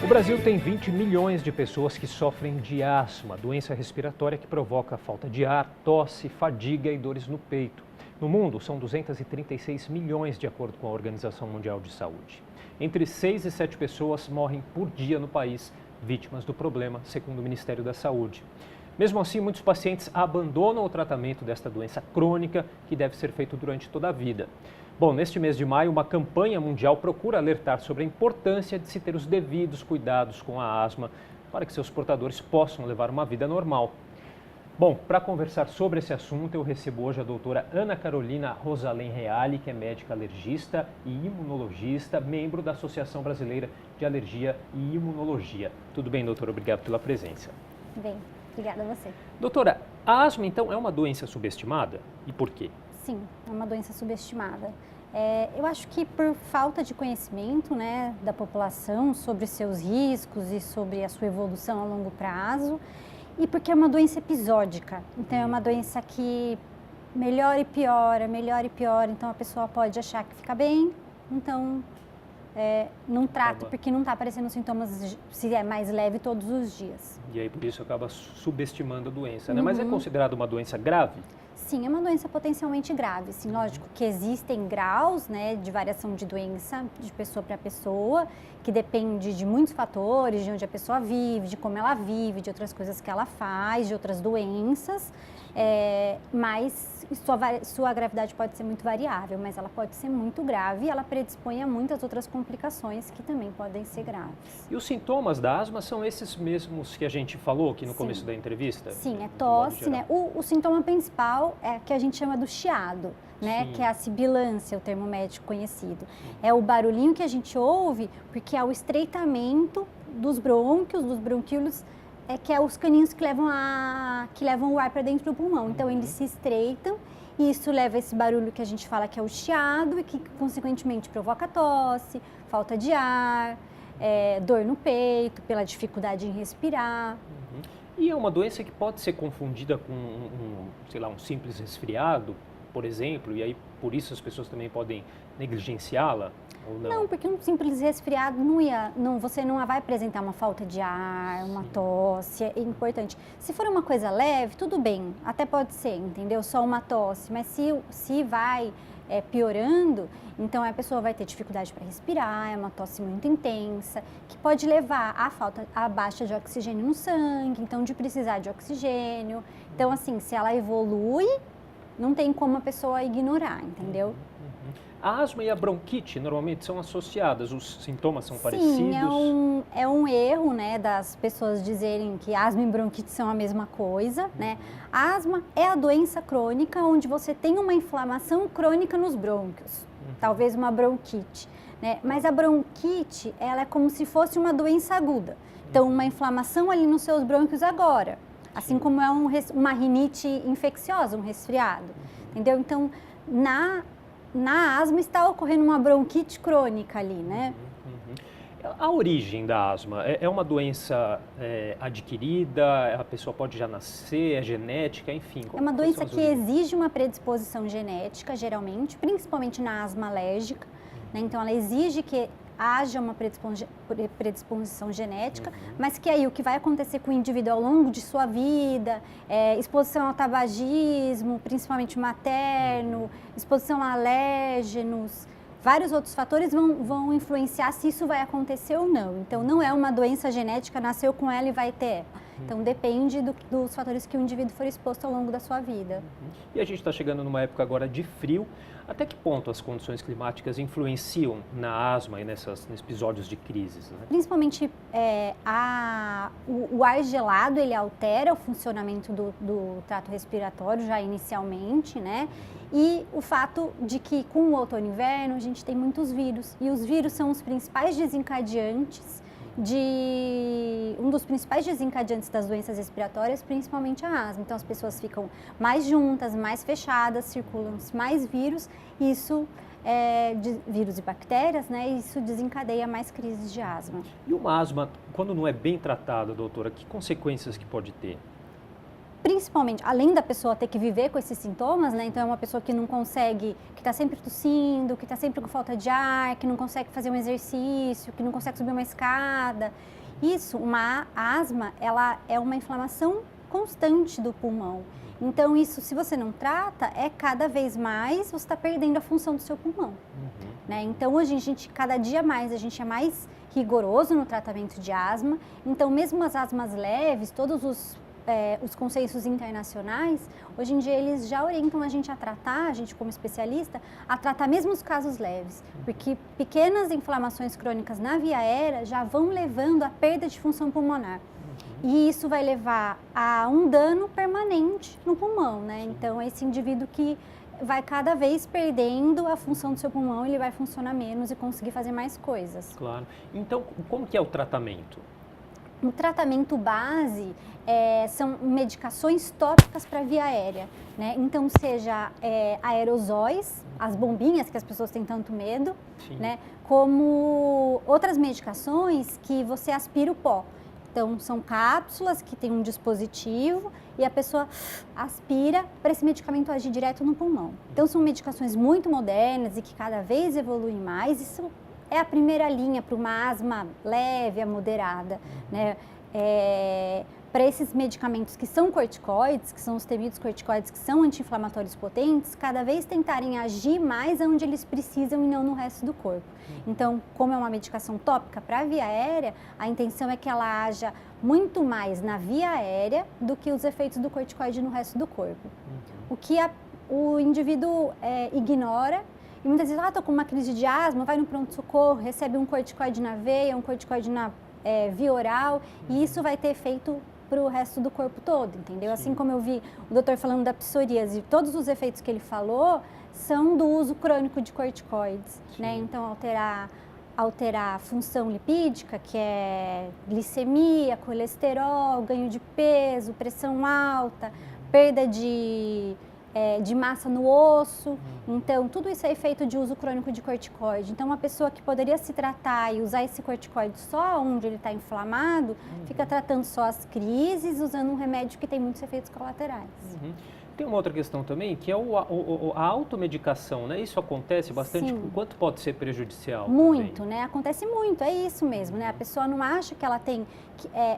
O Brasil tem 20 milhões de pessoas que sofrem de asma, doença respiratória que provoca falta de ar, tosse, fadiga e dores no peito. No mundo, são 236 milhões, de acordo com a Organização Mundial de Saúde. Entre 6 e 7 pessoas morrem por dia no país, vítimas do problema, segundo o Ministério da Saúde. Mesmo assim, muitos pacientes abandonam o tratamento desta doença crônica, que deve ser feito durante toda a vida. Bom, neste mês de maio, uma campanha mundial procura alertar sobre a importância de se ter os devidos cuidados com a asma para que seus portadores possam levar uma vida normal. Bom, para conversar sobre esse assunto, eu recebo hoje a doutora Ana Carolina Rosalém Reale, que é médica alergista e imunologista, membro da Associação Brasileira de Alergia e Imunologia. Tudo bem, doutora? Obrigado pela presença. Bem, obrigada a você. Doutora, a asma, então, é uma doença subestimada? E por quê? Sim, é uma doença subestimada. Eu acho que por falta de conhecimento, né, da população sobre seus riscos e sobre a sua evolução a longo prazo, e porque é uma doença episódica. Então é uma doença que melhora e piora, então a pessoa pode achar que fica bem, então não trata porque não está aparecendo sintomas, se é mais leve, todos os dias. E aí por isso acaba subestimando a doença, né? Mas é considerada uma doença grave? Sim, é uma doença potencialmente grave. Sim, lógico que existem graus, né, de variação de doença de pessoa para pessoa, que depende de muitos fatores, de onde a pessoa vive, de como ela vive, de outras coisas que ela faz, de outras doenças, mas sua gravidade pode ser muito variável, mas ela pode ser muito grave e ela predispõe a muitas outras complicações que também podem ser graves. E os sintomas da asma são esses mesmos que a gente falou aqui no começo da entrevista? Sim, é tosse, né? O sintoma principal é que a gente chama do chiado, né? Que é a sibilância, o termo médico conhecido. É o barulhinho que a gente ouve porque é o estreitamento dos brônquios, dos bronquíolos, que é os caninhos que levam o ar para dentro do pulmão. Então eles se estreitam e isso leva a esse barulho que a gente fala que é o chiado e que consequentemente provoca tosse, falta de ar, dor no peito, pela dificuldade em respirar. E é uma doença que pode ser confundida com um simples resfriado, por exemplo, e aí por isso as pessoas também podem negligenciá-la? Ou não? Não, porque um simples resfriado você não vai apresentar uma falta de ar, uma tosse, é importante. Se for uma coisa leve, tudo bem, até pode ser, entendeu? Só uma tosse, mas se vai piorando, então a pessoa vai ter dificuldade para respirar, é uma tosse muito intensa, que pode levar à baixa de oxigênio no sangue, então de precisar de oxigênio. Então, assim, se ela evolui, não tem como a pessoa ignorar, entendeu? A asma e a bronquite normalmente são associadas, os sintomas são parecidos? Sim, é um erro, né, das pessoas dizerem que asma e bronquite são a mesma coisa, né? A asma é a doença crônica onde você tem uma inflamação crônica nos brônquios, talvez uma bronquite, né? Mas a bronquite, ela é como se fosse uma doença aguda, então uma inflamação ali nos seus brônquios agora, assim como é uma rinite infecciosa, um resfriado, entendeu? Então, na asma está ocorrendo uma bronquite crônica ali, né? A origem da asma é uma doença adquirida, a pessoa pode já nascer, é genética, enfim? É uma doença que exige uma predisposição genética, geralmente, principalmente na asma alérgica, né? Então ela exige que haja uma predisposição genética, mas que aí o que vai acontecer com o indivíduo ao longo de sua vida, exposição ao tabagismo, principalmente materno, exposição a alérgenos, vários outros fatores vão influenciar se isso vai acontecer ou não. Então não é uma doença genética, nasceu com ela e vai ter. Então depende dos fatores que o indivíduo for exposto ao longo da sua vida. E a gente está chegando numa época agora de frio. Até que ponto as condições climáticas influenciam na asma e nesses episódios de crises, né? Principalmente o ar gelado, ele altera o funcionamento do trato respiratório já inicialmente, né? E o fato de que com o outono e inverno a gente tem muitos vírus. E os vírus são os principais desencadeantes um dos principais desencadeantes das doenças respiratórias, principalmente a asma. Então as pessoas ficam mais juntas, mais fechadas, circulam mais vírus, e isso vírus e bactérias, né? Isso desencadeia mais crises de asma. E uma asma, quando não é bem tratada, doutora, que consequências que pode ter? principalmente, além da pessoa ter que viver com esses sintomas, né? Então é uma pessoa que não consegue, que está sempre tossindo, que está sempre com falta de ar, que não consegue fazer um exercício, que não consegue subir uma escada. Isso, uma asma, ela é uma inflamação constante do pulmão. Então isso, se você não trata, cada vez mais você está perdendo a função do seu pulmão. Né? Então hoje cada dia mais, a gente é mais rigoroso no tratamento de asma. Então mesmo as asmas leves, todos os consensos internacionais, hoje em dia eles já orientam a gente a gente como especialista, a tratar mesmo os casos leves, porque pequenas inflamações crônicas na via aérea já vão levando à perda de função pulmonar. E isso vai levar a um dano permanente no pulmão, né? Então esse indivíduo que vai cada vez perdendo a função do seu pulmão, ele vai funcionar menos e conseguir fazer mais coisas. Claro. Então, como que é o tratamento? O tratamento base são medicações tópicas para via aérea, né? Então, seja aerosóis, as bombinhas que as pessoas têm tanto medo, né? Como outras medicações que você aspira o pó. Então, são cápsulas que tem um dispositivo e a pessoa aspira para esse medicamento agir direto no pulmão. Então, são medicações muito modernas e que cada vez evoluem mais. Isso é a primeira linha para uma asma leve a moderada, né? Para esses medicamentos que são corticoides, que são os temidos corticoides, que são anti-inflamatórios potentes, cada vez tentarem agir mais onde eles precisam e não no resto do corpo. Então, como é uma medicação tópica para a via aérea, a intenção é que ela haja muito mais na via aérea do que os efeitos do corticoide no resto do corpo. O que o indivíduo ignora. E muitas vezes, estou com uma crise de asma, vai no pronto-socorro, recebe um corticoide na veia, um corticoide na via oral, e isso vai ter efeito para o resto do corpo todo, entendeu? Assim como eu vi o doutor falando da psoríase, todos os efeitos que ele falou são do uso crônico de corticoides, né? Então, alterar a função lipídica, que é glicemia, colesterol, ganho de peso, pressão alta, perda de massa no osso. Então, tudo isso é efeito de uso crônico de corticoide. Então, uma pessoa que poderia se tratar e usar esse corticoide só onde ele está inflamado, fica tratando só as crises, usando um remédio que tem muitos efeitos colaterais. Tem uma outra questão também, que é a automedicação, né? Isso acontece bastante? Sim. O quanto pode ser prejudicial? Muito, também? né? Acontece muito, é isso mesmo, né? A pessoa não acha que ela tem... A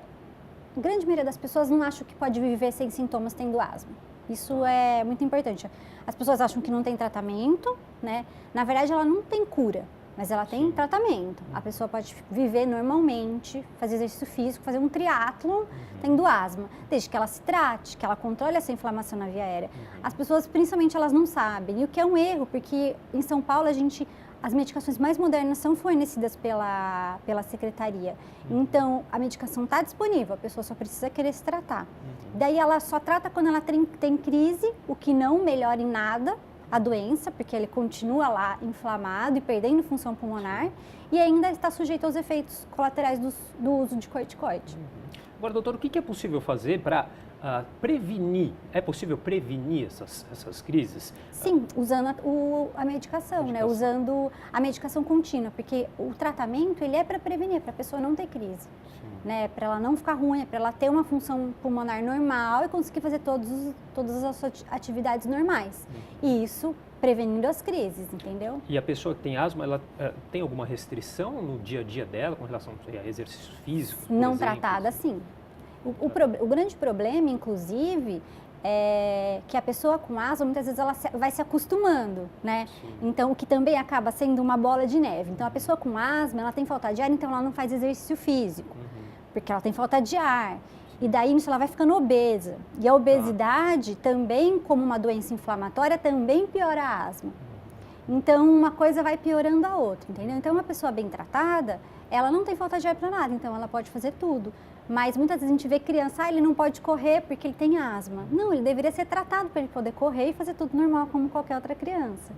grande maioria das pessoas não acha que pode viver sem sintomas tendo asma. Isso é muito importante. As pessoas acham que não tem tratamento, né? Na verdade, ela não tem cura, mas ela tem tratamento. A pessoa pode viver normalmente, fazer exercício físico, fazer um triatlon tendo asma, desde que ela se trate, que ela controle essa inflamação na via aérea. As pessoas, principalmente, elas não sabem, e o que é um erro, porque em São Paulo as medicações mais modernas são fornecidas pela secretaria. Então, a medicação está disponível, a pessoa só precisa querer se tratar. Daí, ela só trata quando ela tem crise, o que não melhora em nada a doença, porque ele continua lá inflamado e perdendo função pulmonar, e ainda está sujeito aos efeitos colaterais do uso de corticoide. Agora, doutor, o que é possível fazer para prevenir? É possível prevenir essas crises? Sim, usando a medicação, né? Usando a medicação contínua, porque o tratamento ele é para prevenir, para a pessoa não ter crise, né? Para ela não ficar ruim, para ela ter uma função pulmonar normal e conseguir fazer todas as suas atividades normais. E isso prevenindo as crises, entendeu? E a pessoa que tem asma, ela tem alguma restrição no dia a dia dela com relação a exercícios físicos, por não exemplo? tratada, sim. O grande problema, inclusive, é que a pessoa com asma, muitas vezes ela vai se acostumando, né? Então, o que também acaba sendo uma bola de neve. Então, a pessoa com asma, ela tem falta de ar, então ela não faz exercício físico, porque ela tem falta de ar. E daí, nisso, ela vai ficando obesa. E a obesidade também, como uma doença inflamatória, também piora a asma. Então, uma coisa vai piorando a outra, entendeu? Então, uma pessoa bem tratada, ela não tem falta de ar para nada, então ela pode fazer tudo. Mas muitas vezes a gente vê criança, ele não pode correr porque ele tem asma. Não, ele deveria ser tratado para ele poder correr e fazer tudo normal como qualquer outra criança.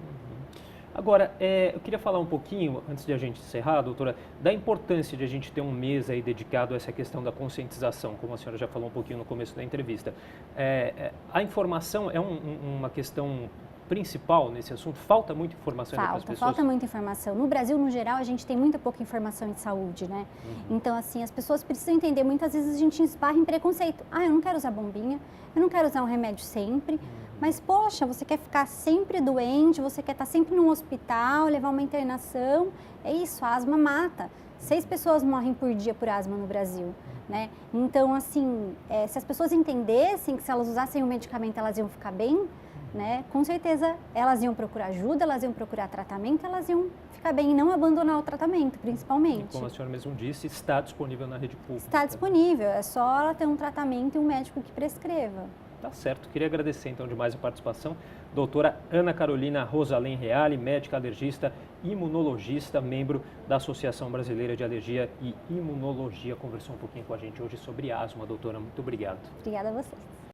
Agora, eu queria falar um pouquinho, antes de a gente encerrar, doutora, da importância de a gente ter um mês aí dedicado a essa questão da conscientização, como a senhora já falou um pouquinho no começo da entrevista. A informação é uma questão principal nesse assunto? Falta muita informação para as pessoas? Falta muita informação. No Brasil, no geral, a gente tem muita pouca informação de saúde, né? Então, assim, as pessoas precisam entender, muitas vezes a gente esbarra em preconceito. Eu não quero usar bombinha, eu não quero usar um remédio sempre. Mas, poxa, você quer ficar sempre doente, você quer estar sempre num hospital, levar uma internação. É isso, a asma mata. 6 pessoas morrem por dia por asma no Brasil, né? Então, assim, se as pessoas entendessem que se elas usassem o medicamento elas iam ficar bem, né? Com certeza elas iam procurar ajuda, elas iam procurar tratamento, elas iam ficar bem e não abandonar o tratamento, principalmente. E como a senhora mesmo disse, está disponível na rede pública. Está disponível, é só ela ter um tratamento e um médico que prescreva. Tá certo. Queria agradecer então demais a participação. Doutora Ana Carolina Rosalém Reale, médica alergista, imunologista, membro da Associação Brasileira de Alergia e Imunologia, conversou um pouquinho com a gente hoje sobre asma. Doutora, muito obrigado. Obrigada a vocês.